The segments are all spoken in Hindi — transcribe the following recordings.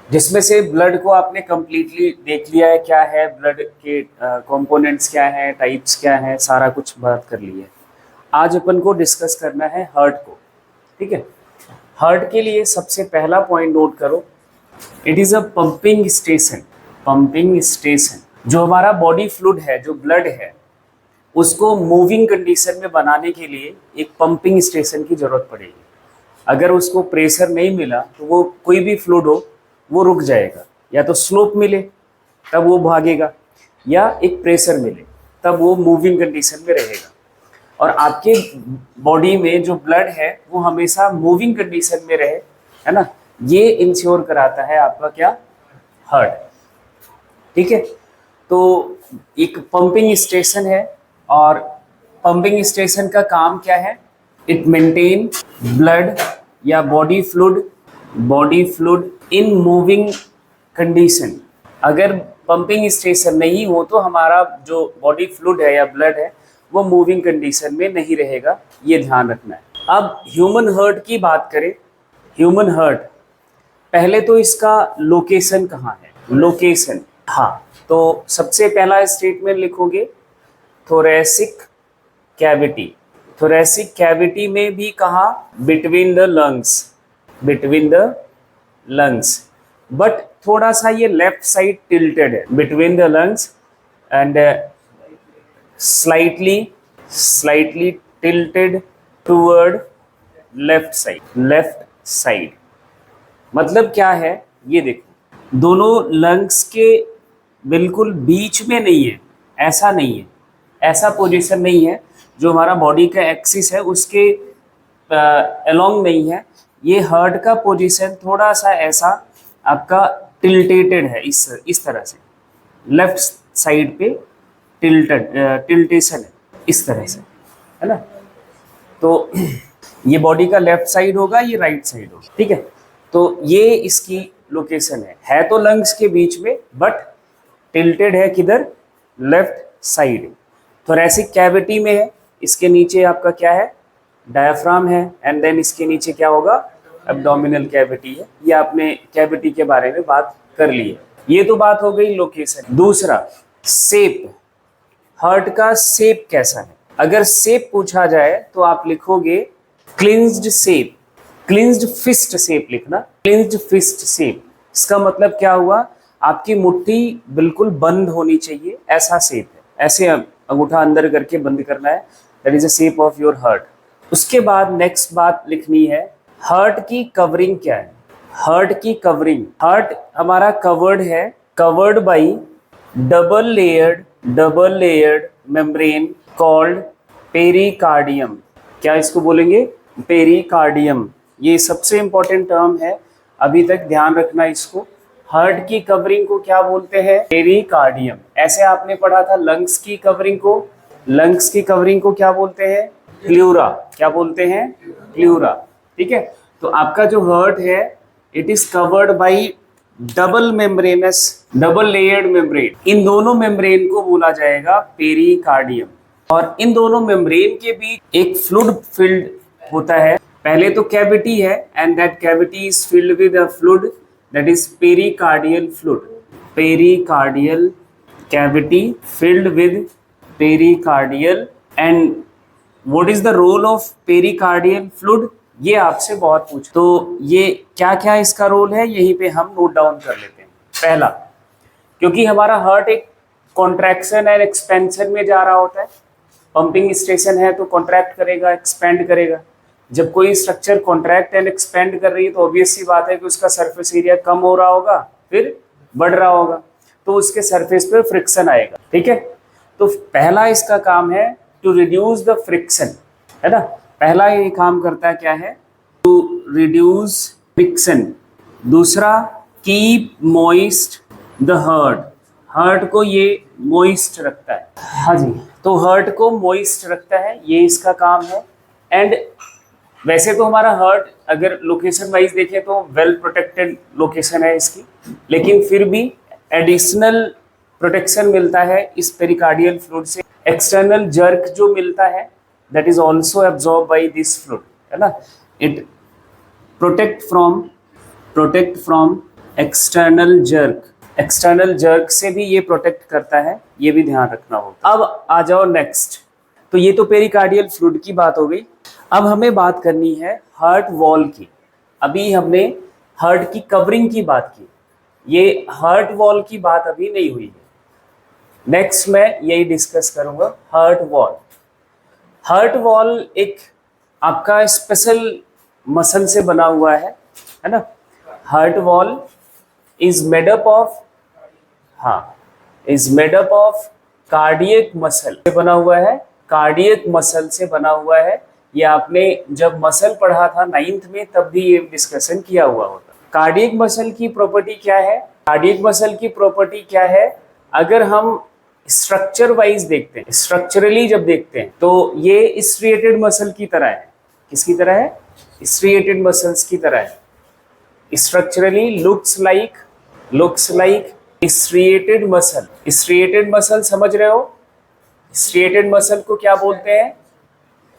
जिसमें से ब्लड को आपने कंप्लीटली देख लिया है, क्या है ब्लड के कंपोनेंट्स, क्या है टाइप्स, क्या है, सारा कुछ बात कर लिया है। आज अपन को डिस्कस करना है हार्ट को। ठीक है, हार्ट के लिए सबसे पहला पॉइंट नोट करो, it is a pumping station. Pumping station जो हमारा बॉडी फ्लूइड है, जो ब्लड है, उसको मूविंग कंडीशन में बनाने के लिए एक पंपिंग स्टेशन की जरूरत पड़ेगी। अगर उसको प्रेशर नहीं मिला तो वो कोई भी फ्लूइड हो वो रुक जाएगा, या तो स्लोप मिले तब वो भागेगा, या एक प्रेशर मिले तब वो मूविंग कंडीशन में रहेगा। और आपके बॉडी में जो ब्लड है वो हमेशा मूविंग कंडीशन में रहे, है ना, ये इंश्योर कराता है आपका क्या, हार्ट। ठीक है, तो एक पंपिंग स्टेशन है, और पंपिंग स्टेशन का काम क्या है, इट मेंटेन ब्लड या body fluid in moving condition. अगर पंपिंग स्टेशन नहीं हो तो हमारा जो बॉडी फ्लूइड है या ब्लड है वो मूविंग कंडीशन में नहीं रहेगा, ये ध्यान रखना है। अब ह्यूमन हार्ट की बात करें, ह्यूमन हार्ट, पहले तो इसका लोकेशन कहाँ है, लोकेशन, हाँ, तो सबसे पहला स्टेटमेंट लिखोगे थोरेसिक कैविटी। थोरेसिक कैविटी में भी कहा, between the lungs, between the lungs, but थोड़ा सा ये लेफ्ट साइड टिल्टेड है, between the lungs and slightly tilted toward left side. मतलब क्या है, ये देखो, दोनों लंग्स के बिल्कुल बीच में नहीं है, ऐसा नहीं है, ऐसा पोजीशन नहीं है, जो हमारा बॉडी का एक्सिस है उसके अलोंग नहीं है। ये हार्ट का पोजीशन थोड़ा सा ऐसा आपका टिल्टेटेड है, इस तरह से, लेफ्ट साइड पे टिल्टेशन है, इस तरह से, है ना। तो ये बॉडी का लेफ्ट साइड होगा, ये राइट साइड होगा। ठीक है, तो ये इसकी लोकेशन है तो लंग्स के बीच में, बट टिल्टेड है किधर, लेफ्ट साइड। थोरेसिक कैविटी में है, इसके नीचे आपका क्या है, डायफ्राम है, एंड देन इसके नीचे क्या होगा, एब्डोमिनल कैविटी है। ये आपने कैविटी के बारे में बात कर ली है। ये तो बात हो गई लोकेशन। दूसरा, शेप, हार्ट का शेप कैसा है। अगर शेप पूछा जाए तो आप लिखोगे क्लिंज्ड शेप, क्लिंज्ड फिस्ट शेप लिखना, क्लिंज्ड फिस्ट शेप। इसका मतलब क्या हुआ, आपकी मुट्ठी बिल्कुल बंद होनी चाहिए, ऐसा शेप है, ऐसे अंगूठा अंदर करके बंद करना है, that is the shape of your heart. उसके बाद नेक्स्ट बात लिखनी है, हार्ट की कवरिंग क्या है। हार्ट की कवरिंग, हार्ट हमारा कवर्ड है, covered by double layered membrane called pericardium. क्या इसको बोलेंगे, पेरिकार्डियम। ये सबसे इंपॉर्टेंट टर्म है, अभी तक ध्यान रखना इसको। हार्ट की कवरिंग को क्या बोलते हैं, पेरिकार्डियम। ऐसे आपने पढ़ा था लंग्स की कवरिंग को, लंग्स की कवरिंग को क्या बोलते हैं, प्लूरा। क्या बोलते हैं, प्लूरा। ठीक है, तो आपका जो हार्ट है, it is covered by double layered membrane. इन दोनों मेम्ब्रेन को बोला जाएगा पेरिकार्डियम। और इन दोनों मेम्ब्रेन के बीच एक फ्लूइड फिल्ड होता है। पहले तो कैविटी है, and that cavity is filled with a fluid, that is pericardial fluid. Pericardial cavity filled with pericardial. And what is the role of pericardial fluid, ये आपसे बहुत पूछ, तो ये क्या क्या इसका रोल है, यहीं पे हम नोट डाउन कर लेते हैं। पहला, क्योंकि हमारा हार्ट एक कॉन्ट्रैक्शन एंड एक्सपेंशन में जा रहा होता है, पंपिंग स्टेशन है तो कॉन्ट्रैक्ट करेगा, एक्सपेंड करेगा। जब कोई स्ट्रक्चर कॉन्ट्रैक्ट एंड एक्सपेंड कर रही है तो ऑब्वियस सी बात है कि उसका सरफेस एरिया कम हो रहा होगा, फिर बढ़ रहा होगा, तो उसके सरफेस पे फ्रिक्शन आएगा। ठीक है, तो पहला इसका काम है टू रिड्यूस द फ्रिक्शन, है ना। पहला ये काम करता है क्या है, टू रिड्यूस फ्रिक्शन। दूसरा, keep moist the heart, heart को ये मॉइस्ट रखता है। हाँ जी, तो हार्ट को मॉइस्ट रखता है, ये इसका काम है। एंड वैसे तो हमारा हार्ट अगर लोकेशन वाइज देखें तो वेल प्रोटेक्टेड लोकेशन है इसकी, लेकिन फिर भी एडिशनल प्रोटेक्शन मिलता है इस पेरिकार्डियल फ्लूइड से। एक्सटर्नल जर्क जो मिलता है, that is also absorb by this fluid, है ना। It protect from external jerk, external jerk से भी ये प्रोटेक्ट करता है, ये भी ध्यान रखना होगा। अब आ जाओ नेक्स्ट, तो ये तो पेरिकार्डियल फ्लूइड की बात हो गई। अब हमें बात करनी है हार्ट वॉल की। अभी हमने हार्ट की कवरिंग की बात की, ये हार्ट वॉल की बात अभी नहीं हुई है। नेक्स्ट मैं यही डिस्कस करूंगा, हार्ट वॉल। हार्ट वॉल एक आपका स्पेशल मसल से बना हुआ है ना। Heart wall is made up of, हाँ, is made up of cardiac muscle से बना हुआ है, कार्डियक मसल से बना हुआ है। ये आपने जब मसल पढ़ा था 9th में तब भी ये डिस्कशन किया हुआ होता। कार्डियक मसल की प्रॉपर्टी क्या है? कार्डियक मसल की प्रॉपर्टी क्या है? अगर हम स्ट्रक्चर वाइज देखते हैं, स्ट्रक्चरली जब देखते हैं, तो ये स्ट्रिएटेड मसल की तरह है। किसकी तरह है? स्ट्रिएटेड मसल्स की तरह है। Structurally looks like striated muscle. Striated muscle समझ रहे हो? स्ट्रिएटेड मसल को क्या बोलते हैं?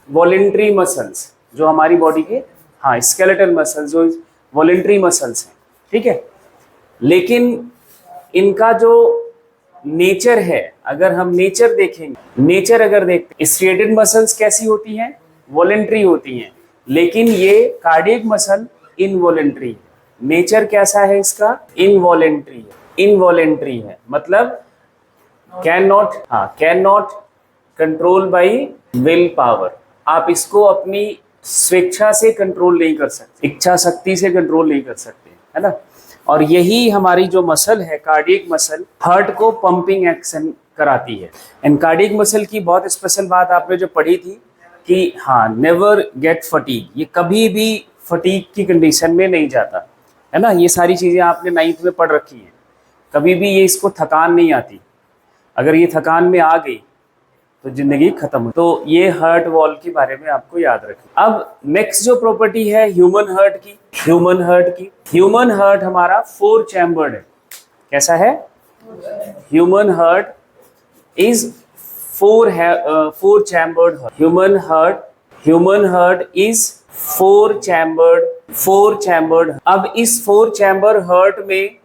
वॉलेंट्री मसल्स, जो हमारी बॉडी के, हाँ, स्केलेटल मसल्स जो वॉलेंट्री मसल्स हैं, ठीक है। लेकिन इनका जो नेचर है, अगर हम नेचर देखेंगे, नेचर अगर देखते हैं, स्ट्रिएटेड मसल्स कैसी होती हैं? वॉलेंट्री होती हैं, लेकिन ये कार्डियक मसल इनवॉलेंट्री है। नेचर कैसा है इसका? इनवॉलेंट्री है। इनवॉलेंट्री है मतलब can not control by will power. आप इसको अपनी स्वेच्छा से कंट्रोल नहीं कर सकते, इच्छा शक्ति से कंट्रोल नहीं कर सकते, है ना। और यही हमारी जो मसल है, कार्डियक मसल, हार्ट को पंपिंग एक्शन कराती है। एंड कार्डियक मसल की बहुत स्पेशल बात आपने जो पढ़ी थी कि हाँ, नेवर गेट फटीग, ये कभी भी फटीग की कंडीशन में नहीं जाता, है ना। ये सारी चीज़ें आपने 9th में पढ़ रखी हैं। कभी भी ये इसको थकान नहीं आती। अगर ये थकान में आ गई तो जिंदगी खत्म हो। तो ये हार्ट वॉल के बारे में आपको याद रखें। अब नेक्स्ट जो प्रॉपर्टी है ह्यूमन हार्ट की, ह्यूमन हार्ट हमारा 4 चैम्बर्ड है। कैसा है? Human heart is 4 chambered. Human heart is 4 chambered. अब इस 4 चैम्बर हार्ट में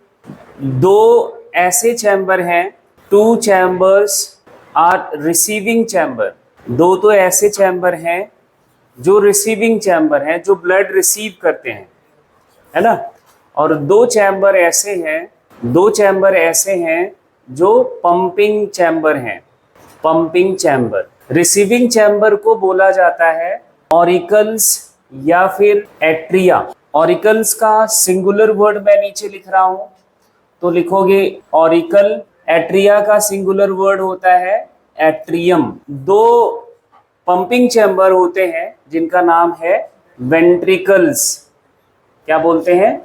2 ऐसे चैम्बर हैं, 2 चैम्बर्स आर रिसीविंग चैम्बर। 2 तो ऐसे चैम्बर हैं जो रिसीविंग चैम्बर हैं, जो ब्लड रिसीव करते हैं, है ना। और 2 चैम्बर ऐसे हैं जो पंपिंग चैम्बर हैं, पंपिंग चैम्बर। रिसीविंग चैम्बर को बोला जाता है ऑरिकल्स या फिर एट्रिया। ऑरिकल्स का सिंगुलर वर्ड मैं नीचे लिख रहा हूं, तो लिखोगे ऑरिकल। एट्रिया का सिंगुलर वर्ड होता है एट्रियम। 2 पंपिंग चैम्बर होते हैं जिनका नाम है वेंट्रिकल्स। क्या बोलते हैं?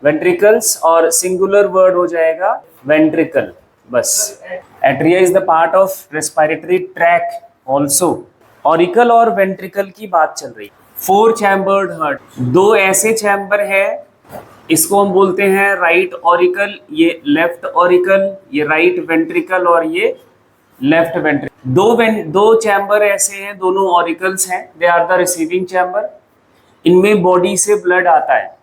वेंट्रिकल्स, और सिंगुलर वर्ड हो जाएगा वेंट्रिकल, बस। Atria is the part of respiratory track also. Auricle और वेंट्रिकल की बात चल रही। 4 चैम्बर्ड हार्ट, 2 ऐसे चैम्बर है, इसको हम बोलते हैं राइट ऑरिकल, ये लेफ्ट ऑरिकल, ये राइट वेंट्रिकल और ये लेफ्ट वेंट्रिकल। 2 चैम्बर ऐसे हैं, दोनों ऑरिकल्स हैं, they are the receiving chamber. इनमें बॉडी से ब्लड आता है,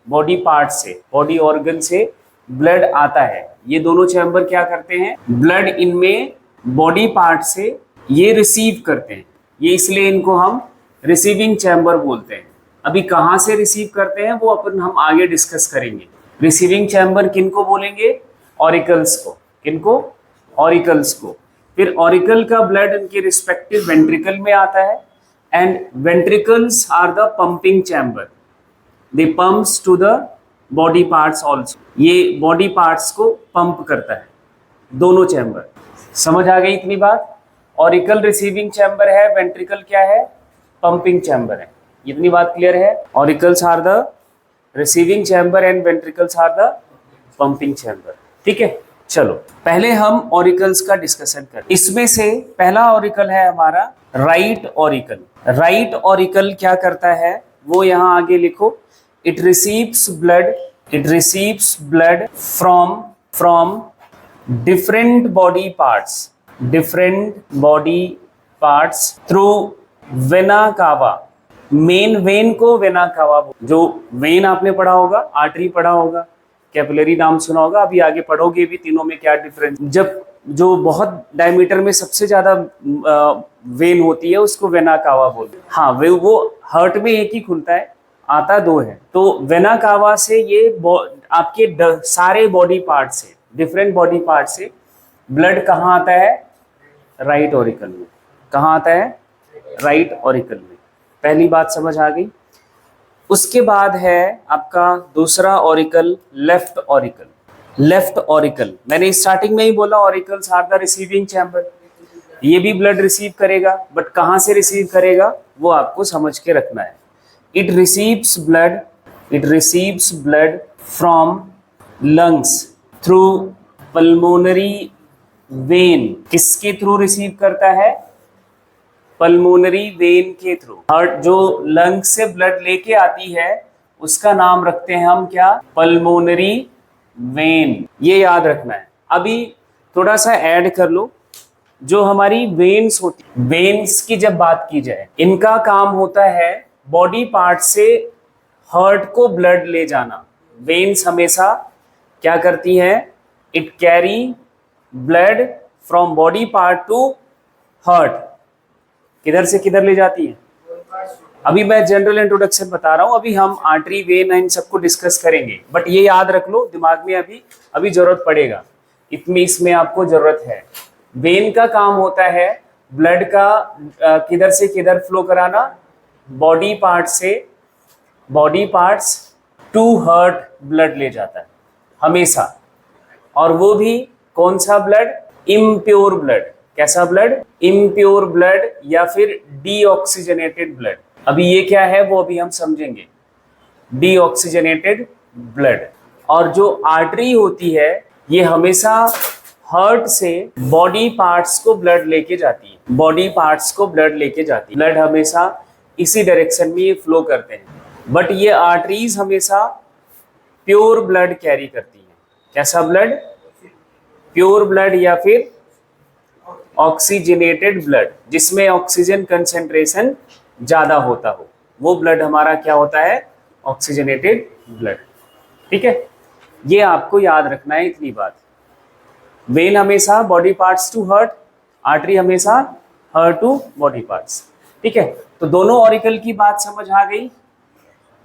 बॉडी पार्ट से, बॉडी ऑर्गन से ब्लड आता है। ये दोनों चैम्बर क्या करते हैं? ब्लड इनमें बॉडी पार्ट से ये रिसीव करते हैं, ये इसलिए इनको हम रिसीविंग चैम्बर बोलते हैं। अभी कहाँ से रिसीव करते हैं वो अपन हम आगे डिस्कस करेंगे। रिसीविंग चैम्बर किनको बोलेंगे? ऑरिकल्स को। किनको? ऑरिकल्स को। फिर ऑरिकल का ब्लड इनके रिस्पेक्टिव वेंट्रिकल में आता है, and ventricles are the pumping chamber, they pumps to the body parts also. ये बॉडी पार्ट्स को पंप करता है, दोनों चैम्बर। समझ आ गई इतनी बात? ऑरिकल रिसीविंग चैम्बर है, वेंट्रिकल क्या है? पंपिंग चैम्बर है। इतनी बात क्लियर है? Auricles are the receiving chamber and ventricles are the pumping chamber. ठीक है, चलो पहले हम ऑरिकल्स का डिस्कशन करें। इसमें से पहला ऑरिकल है हमारा राइट ऑरिकल। राइट ऑरिकल क्या करता है वो यहाँ आगे लिखो। It receives blood from different body parts through vena cava main vein को वेना कावा, जो वेन आपने पढ़ा होगा, आर्टरी पढ़ा होगा, कैपिलरी नाम सुना होगा, अभी आगे पढ़ोगे भी तीनों में क्या डिफरेंस। जब जो बहुत डायमीटर में सबसे ज्यादा वेन होती है उसको वेना कावा बोलते हैं। हाँ, वो हार्ट में एक ही खुलता है, आता दो है। तो वेना कावा से ये आपके सारे बॉडी पार्ट से, डिफरेंट बॉडी पार्ट से ब्लड कहाँ आता है? राइट ऑरिकल में। कहाँ आता है? राइट ऑरिकल में। पहली बात समझ आ गई। उसके बाद है आपका दूसरा auricle, left auricle. Left auricle मैंने स्टार्टिंग में ही बोला, auricles are the receiving chamber. ये भी ब्लड रिसीव करेगा, बट कहाँ से रिसीव करेगा वो आपको समझ के रखना है। It receives blood from lungs through pulmonary vein. किसके थ्रू रिसीव करता है? पल्मोनरी वेन के थ्रू। हार्ट जो लंग से ब्लड लेके आती है उसका नाम रखते हैं हम क्या? Pulmonary vein. ये याद रखना है। अभी थोड़ा सा ऐड कर लो, जो हमारी वेन्स होती, वेन्स की जब बात की जाए, इनका काम होता है बॉडी पार्ट से हार्ट को ब्लड ले जाना। वेन्स हमेशा क्या करती हैं? It carry blood from body part two heart. किधर से किधर ले जाती है? अभी मैं जनरल इंट्रोडक्शन बता रहा हूं, अभी हम आर्टरी वेन इन सबको डिस्कस करेंगे, बट ये याद रख लो दिमाग में, अभी जरूरत पड़ेगा, इसमें आपको जरूरत है। वेन का काम होता है ब्लड का किधर से किधर फ्लो कराना, body parts to heart blood ले जाता है हमेशा। और वो भी कौन सा ब्लड? Impure blood. कैसा ब्लड? इम्प्योर ब्लड या फिर डीऑक्सीजनेटेड ब्लड। अभी ये क्या है वो अभी हम समझेंगे। Deoxygenated blood. और जो आर्टरी होती है ये हमेशा हार्ट से बॉडी पार्ट्स को ब्लड लेके जाती है। ब्लड हमेशा इसी डायरेक्शन में ये फ्लो करते हैं, बट ये आर्टरीज हमेशा प्योर ब्लड कैरी करती हैं। कैसा ब्लड? प्योर ब्लड या फिर ऑक्सीजनेटेड ब्लड, जिसमें ऑक्सीजन कंसेंट्रेशन ज्यादा होता हो, वो ब्लड हमारा क्या होता है? Oxygenated blood. ठीक है, ये आपको याद रखना है इतनी बात। वेन हमेशा body parts to heart, artery हमेशा हार्ट टू बॉडी पार्ट्स। ठीक है, तो दोनों ऑरिकल की बात समझ आ गई।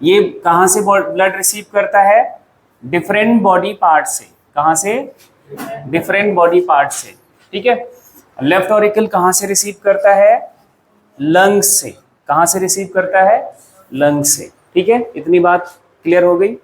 ये कहाँ से ब्लड रिसीव करता है? डिफरेंट बॉडी पार्ट से। कहाँ से? डिफरेंट बॉडी पार्ट से। ठीक है, लेफ्ट ऑरिकल कहाँ से रिसीव करता है? लंग्स से। कहाँ से रिसीव करता है? लंग्स से। ठीक है, इतनी बात क्लियर हो गई।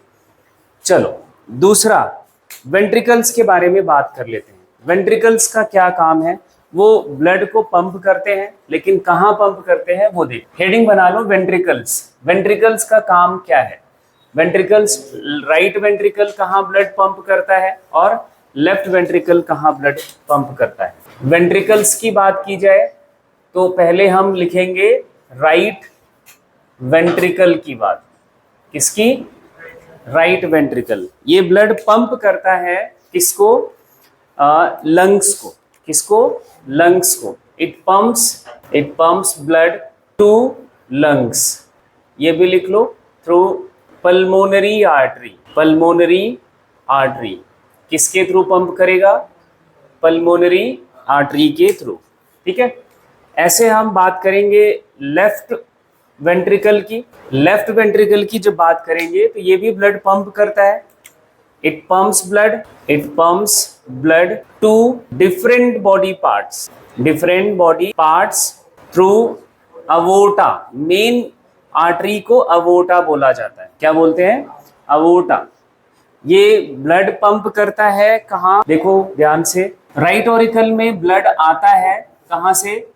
चलो दूसरा, वेंट्रिकल्स के बारे में बात कर लेते हैं। वेंट्रिकल्स का क्या काम है? वो ब्लड को पंप करते हैं, लेकिन कहाँ पंप करते हैं वो देख। हेडिंग बना लो, वेंट्रिकल्स का काम क्या है? वेंट्रिकल्स, राइट वेंट्रिकल कहाँ ब्लड पंप करता है और लेफ्ट वेंट्रिकल कहाँ ब्लड पंप करता है। वेंट्रिकल्स की बात की जाए तो पहले हम लिखेंगे राइट वेंट्रिकल की बात। किसकी? Right ventricle. ये ब्लड पंप करता है किसको? लंग्स को। किसको? लंग्स को। It pumps blood to lungs. ये भी लिख लो, थ्रू पल्मोनरी आर्टरी। किसके थ्रू पंप करेगा? पल्मोनरी आर्टरी के थ्रू। ठीक है, ऐसे हम बात करेंगे लेफ्ट वेंट्रिकल की जब बात करेंगे तो ये भी ब्लड पंप करता है। It pumps blood to different body parts through aorta. Main artery को अवोर्टा बोला जाता है। क्या बोलते हैं? अवोर्टा। ये ब्लड पंप करता है कहाँ? देखो ध्यान से, राइट ऑरिकल में ब्लड आता है कहाँ से?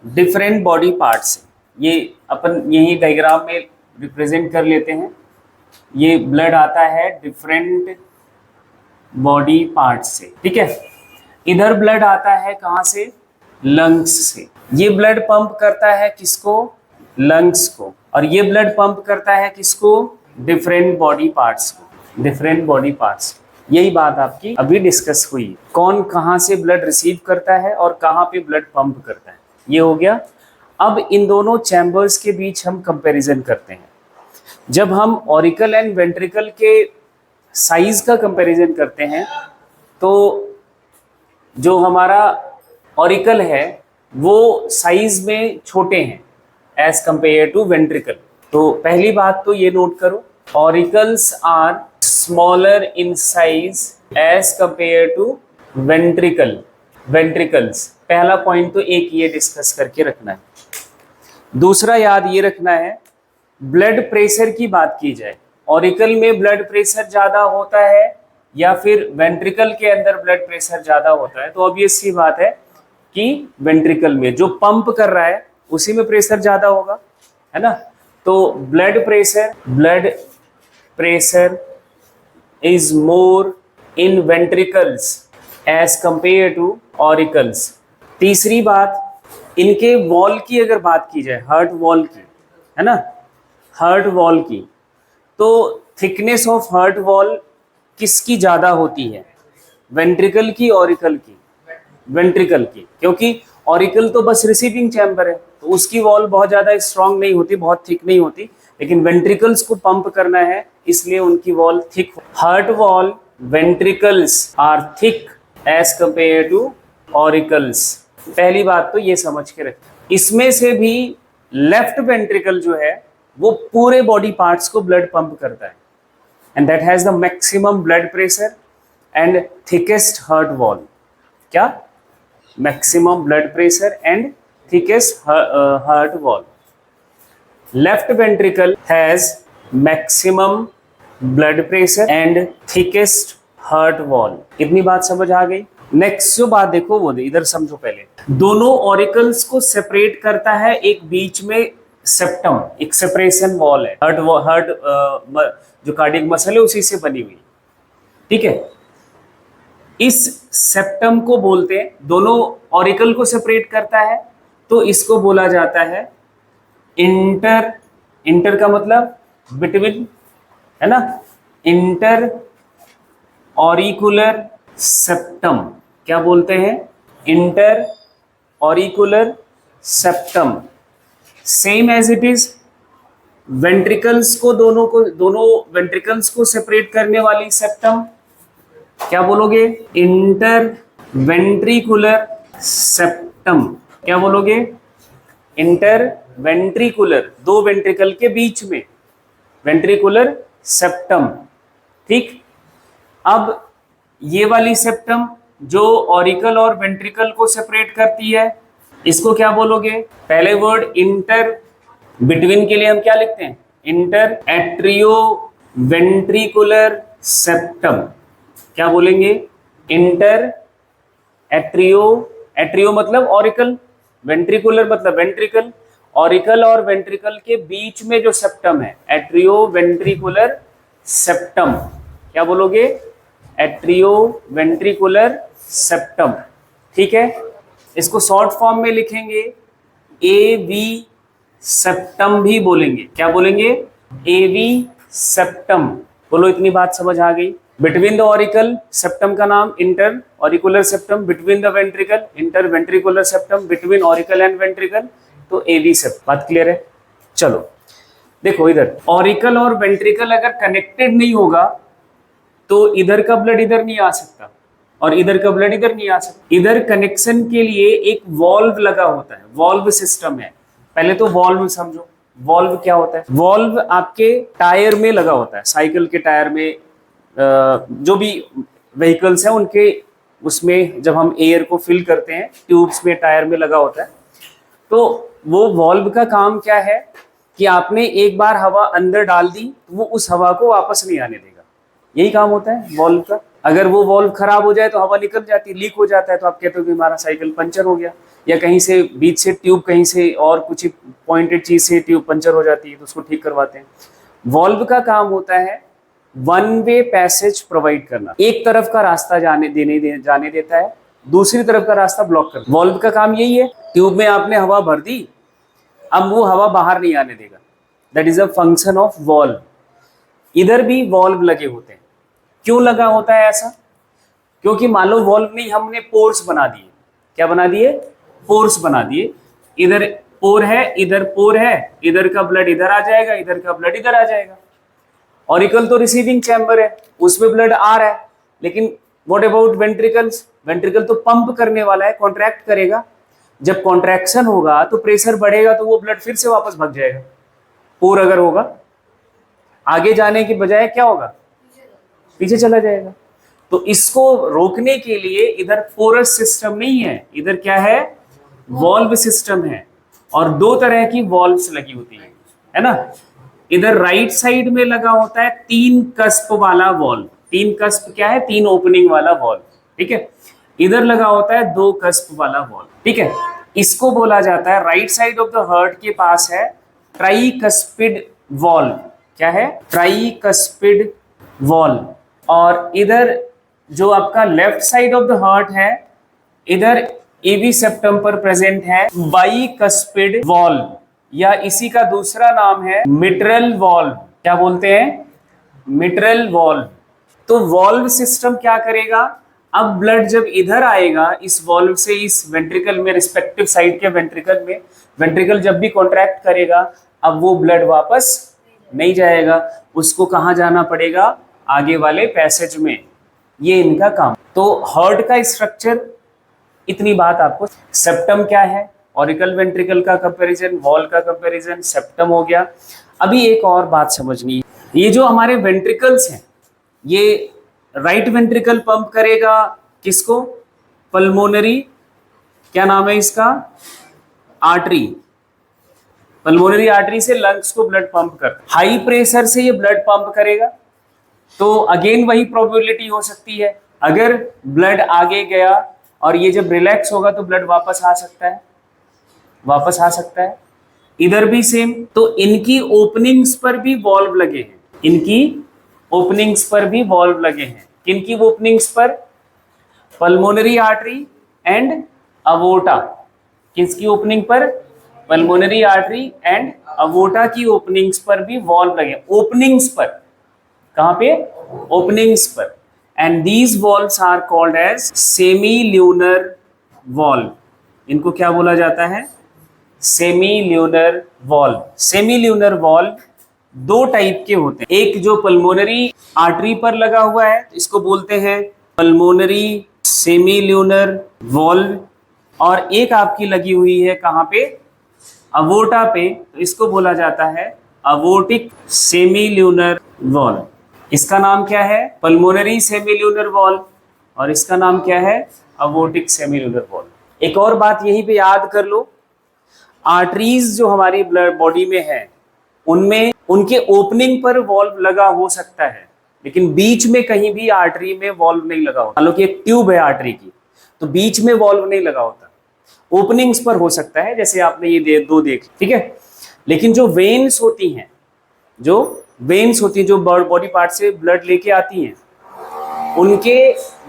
डिफरेंट बॉडी पार्ट से। ये अपन यही डायग्राम में रिप्रेजेंट कर लेते हैं। ये ब्लड आता है डिफरेंट बॉडी पार्ट से। ठीक है, इधर ब्लड आता है कहाँ से? लंग्स से। ये ब्लड पंप करता है किसको? लंग्स को। और ये ब्लड पंप करता है किसको? डिफरेंट बॉडी पार्ट्स को। यही बात आपकी अभी डिस्कस हुई, कौन कहाँ से ब्लड रिसीव करता है और कहाँ पे ब्लड पंप करता है। ये हो गया। अब इन दोनों चैम्बर्स के बीच हम कंपैरिजन करते हैं। जब हम ऑरिकल एंड वेंट्रिकल के साइज का कंपैरिजन करते हैं तो जो हमारा ऑरिकल है वो साइज में छोटे हैं एज कंपेयर टू वेंट्रिकल। तो पहली बात तो ये नोट करो, auricles are smaller in size as compare to ventricles. पहला पॉइंट तो एक ये डिस्कस करके रखना है। दूसरा याद ये रखना है, ब्लड प्रेशर की बात की जाए, ऑरिकल में ब्लड प्रेशर ज़्यादा होता है या फिर वेंट्रिकल के अंदर ब्लड प्रेशर ज़्यादा होता है, तो ऑब्वियस सी बात है कि वेंट्रिकल में जो पंप कर रहा है उसी में प्रेशर ज़्यादा होगा, है ना। तो blood pressure is more in ventricles as compare to auricles. तीसरी बात, इनके वॉल की अगर बात की जाए, हार्ट वॉल की, है ना, हार्ट वॉल की, तो थिकनेस ऑफ हार्ट वॉल किसकी ज़्यादा होती है, वेंट्रिकल की, ऑरिकल की? वेंट्रिकल की, क्योंकि ऑरिकल तो बस रिसीविंग चैम्बर है तो उसकी वॉल बहुत ज़्यादा स्ट्रांग नहीं होती, बहुत थिक नहीं होती, लेकिन वेंट्रिकल्स को पंप करना है इसलिए उनकी wall thick. Heart wall ventricles are thick as compare to auricles. पहली बात तो ये समझ के रखें। इसमें से भी लेफ्ट वेंट्रिकल जो है वो पूरे बॉडी पार्ट्स को ब्लड पंप करता है and that has the maximum blood pressure and thickest heart wall. क्या? Maximum blood pressure and thickest heart wall. Left ventricle has maximum blood pressure and thickest heart wall. इतनी बात समझ आ गई। नेक्स्ट जो बात देखो वो इधर समझो। पहले दोनों ऑरिकल्स को सेपरेट करता है एक बीच में सेप्टम, एक सेपरेशन वॉल है। हार्ट जो कार्डियक मसल है उसी से बनी हुई, ठीक है। इस सेप्टम को बोलते हैं, दोनों ऑरिकल को सेपरेट करता है तो इसको बोला जाता है इंटर। इंटर का मतलब बिटवीन, है ना, इंटर ऑरिकुलर सेप्टम। क्या बोलते हैं? Inter auricular septum. Same as it is ventricles को, दोनों वेंट्रिकल्स को सेपरेट करने वाली सेप्टम क्या बोलोगे? Inter ventricular septum. क्या बोलोगे? इंटर वेंट्रिकुलर, दो वेंट्रिकल के बीच में वेंट्रिकुलर सेप्टम, ठीक। अब ये वाली सेप्टम जो ऑरिकल और वेंट्रिकल को सेपरेट करती है इसको क्या बोलोगे? पहले वर्ड इंटर, बिटवीन के लिए हम क्या लिखते हैं? Inter atrio ventricular septum. क्या बोलेंगे? इंटर एट्रियो, एट्रियो मतलब ऑरिकल, वेंट्रिकुलर मतलब वेंट्रिकल, ऑरिकल और वेंट्रिकल के बीच में जो सेप्टम है एट्रियो वेंट्रिकुलर सेप्टम। क्या बोलोगे? एट्रियो वेंट्रिकुलर सेप्टम, ठीक है। इसको शॉर्ट फॉर्म में लिखेंगे एवी सेप्टम भी बोलेंगे। क्या बोलेंगे? एवी सेप्टम। बोलो, इतनी बात समझ आ गई। बिटवीन द ऑरिकल, सेप्टम का नाम inter auricular septum, between the ventricle, inter ventricular septum, between auricle and ventricle, तो एवी सेप्टम। बात क्लियर है? चलो देखो, इधर ऑरिकल और वेंट्रिकल अगर कनेक्टेड नहीं होगा तो इधर का ब्लड इधर नहीं आ सकता और इधर का ब्लड इधर नहीं आ सकता। इधर कनेक्शन के लिए एक वॉल्व लगा होता है, वॉल्व सिस्टम है। पहले तो वॉल्व समझो। वॉल्व क्या होता है? वॉल्व आपके टायर में लगा होता है, साइकिल के टायर में, जो भी व्हीकल्स हैं उनके, उसमें जब हम एयर को फिल करते हैं ट्यूब्स में, टायर में लगा होता है। तो वो वॉल्व का काम क्या है कि आपने एक बार हवा अंदर डाल दी तो वो उस हवा को वापस नहीं आने देगा, यही काम होता है वॉल्व का। अगर वो वॉल्व खराब हो जाए तो हवा निकल जाती है, लीक हो जाता है, तो आप कहते हो कि हमारा साइकिल पंचर हो गया, या कहीं से बीच से ट्यूब, कहीं से और कुछ पॉइंटेड चीज से ट्यूब पंचर हो जाती है तो उसको ठीक करवाते हैं। वॉल्व का काम होता है वन वे पैसेज प्रोवाइड करना, एक तरफ का रास्ता जाने देता है, दूसरी तरफ का रास्ता ब्लॉक करना। वॉल्व का काम यही है। ट्यूब में आपने हवा भर दी, अब वो हवा बाहर नहीं आने देगा, that is a function of valve. इधर भी वॉल्व लगे होते हैं। क्यों लगा होता है ऐसा? क्योंकि मान लो वॉल्व में हमने पोर्स बना दिए। क्या बना दिए? पोर्स बना दिए। इधर पोर है, इधर पोर है, इधर का ब्लड इधर आ जाएगा, इधर का ब्लड इधर आ जाएगा। ऑरिकल तो रिसीविंग चैम्बर है, उसमें ब्लड आ रहा है, लेकिन व्हाट अबाउट वेंट्रिकल्स? वेंट्रिकल तो पंप करने वाला है, कॉन्ट्रैक्ट करेगा। जब कॉन्ट्रैक्शन होगा तो प्रेशर बढ़ेगा, तो वो ब्लड फिर से वापस भाग जाएगा। पोर अगर होगा, आगे जाने की बजाय क्या होगा? पीछे चला जाएगा। तो इसको रोकने के लिए इधर पोरस सिस्टम नहीं है, इधर क्या है? वॉल्व सिस्टम है। और दो तरह की वॉल्व्स लगी होती है ना। इधर राइट साइड में लगा होता है 3 कस्प वाला वॉल्व। 3 कस्प क्या है? 3 ओपनिंग वाला वॉल्व, ठीक है। इधर लगा होता है 2 कस्प वाला वॉल्व, ठीक है। इसको बोला जाता है, right side of the heart के पास है ट्राइकस्पिड वॉल्व। क्या है? Tricuspid valve. और इधर जो आपका left side of the heart है, इधर एवी सेप्टम पर प्रेजेंट है बाइकस्पिड वॉल्व, या इसी का दूसरा नाम है मिट्रल वॉल्व। क्या बोलते हैं? Mitral valve. तो वॉल्व सिस्टम क्या करेगा? अब ब्लड जब इधर आएगा इस वॉल्व से इस वेंट्रिकल में, रिस्पेक्टिव साइड के वेंट्रिकल में, वेंट्रिकल जब भी कॉन्ट्रैक्ट करेगा, अब वो ब्लड वापस नहीं जाएगा, उसको कहाँ जाना पड़ेगा? आगे वाले पैसेज में। ये इनका काम। तो हार्ट का स्ट्रक्चर, इतनी बात आपको। सेप्टम क्या है? ऑरिकल वेंट्रिकल का कंपैरिजन, वॉल का कंपैरिजन, सेप्टम हो गया। अभी एक और बात समझनी है, ये जो हमारे वेंट्रिकल्स हैं, ये राइट वेंट्रिकल पंप करेगा किसको? पल्मोनरी, क्या नाम है इसका? आर्टरी। पल्मोनरी आर्टरी से लंग्स को ब्लड पंप करता है। हाई प्रेशर से ये ब्लड पंप करेगा, तो अगेन वही प्रोबेबिलिटी हो सकती है, अगर ब्लड आगे गया और ये जब रिलैक्स होगा तो ब्लड वापस आ सकता है, वापस आ सकता है। इधर भी सेम। तो इनकी ओपनिंग्स पर भी वॉल्व लगे हैं, इनकी ओपनिंग्स पर भी वॉल्व लगे हैं। किनकी ओपनिंग्स पर? Pulmonary artery and aorta. किसकी ओपनिंग पर? पल्मोनरी आर्टरी एंड अवोर्टा की ओपनिंग्स पर भी वॉल्व लगे। ओपनिंग्स पर, कहां पे? ओपनिंग्स पर। And these valves are called as semi lunar valve. इनको क्या बोला जाता है? Semi lunar valve. Semi lunar valve 2 type के होते हैं। एक जो पल्मोनरी आर्टरी पर लगा हुआ है, इसको बोलते हैं पल्मोनरी सेमी ल्यूनर वॉल्व, और एक आपकी लगी हुई है कहां पे? अवोर्टा पे, तो इसको बोला जाता है अवोर्टिक सेमी ल्यूनर वॉल्व। इसका नाम क्या है? पल्मोनरी सेमील्यूनर वॉल्व, और इसका नाम क्या है? अवोर्टिक सेमील्यूनर वॉल्व। एक और बात यहीं पे याद कर लो, आर्टरीज जो हमारी ब्लड बॉडी में है, उनमें उनके ओपनिंग पर वॉल्व लगा हो सकता है, लेकिन बीच में कहीं भी आर्टरी में वॉल्व नहीं लगा होता। मान लो कि एक ट्यूब है आर्टरी की, तो बीच में वॉल्व नहीं लगा होता, ओपनिंग्स पर हो सकता है, जैसे आपने ये दो देख, ठीक है। लेकिन जो वेन्स होती हैं, जो वेन्स होती हैं, जो बॉडी पार्ट से ब्लड लेके आती हैं, उनके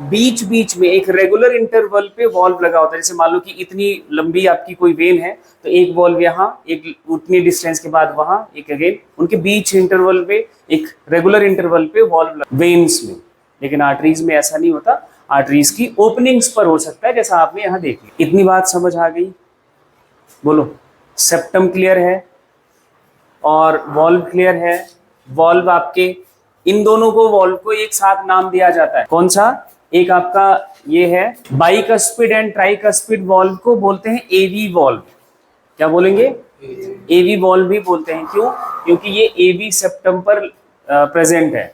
बीच बीच में एक रेगुलर इंटरवल पे वॉल्व लगा होता है। जैसे मान लो कि इतनी लंबी आपकी कोई वेन है, तो एक वॉल्व यहाँ, एक उतनी डिस्टेंस के बाद वहां, एक अगेन, उनके बीच इंटरवल पे एक रेगुलर इंटरवल पे वॉल्व वेन्स में। लेकिन आर्टरीज में ऐसा नहीं होता, आर्टरीज की ओपनिंग्स पर हो सकता है, जैसा आपने यहाँ देख लिया। इतनी बात समझ आ गई? बोलो। सेप्टम क्लियर है और वॉल्व क्लियर है। वॉल्व आपके, इन दोनों को, वॉल्व को एक साथ नाम दिया जाता है। कौन सा? एक आपका ये है बाइकस्पिड एंड ट्राइकस्पिड वॉल्व को बोलते हैं एवी वॉल्व। क्या बोलेंगे? एवी वॉल्व भी बोलते हैं। क्यों? क्योंकि ये एवी सेप्टम पर प्रेजेंट है।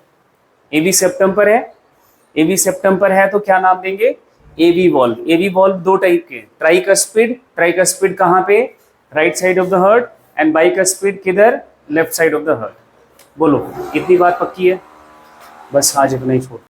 एवी सेप्टम पर है, एवी सेप्टम पर है, तो क्या नाम देंगे? AV valve. AV valve 2 type के, ट्राइकस्पिड, ट्राइकस्पिड कहाँ पे? Right side of the heart, and bicuspid किधर? Left side of the heart. बोलो, इतनी बात पक्की है? बस आज इतना ही छोड़।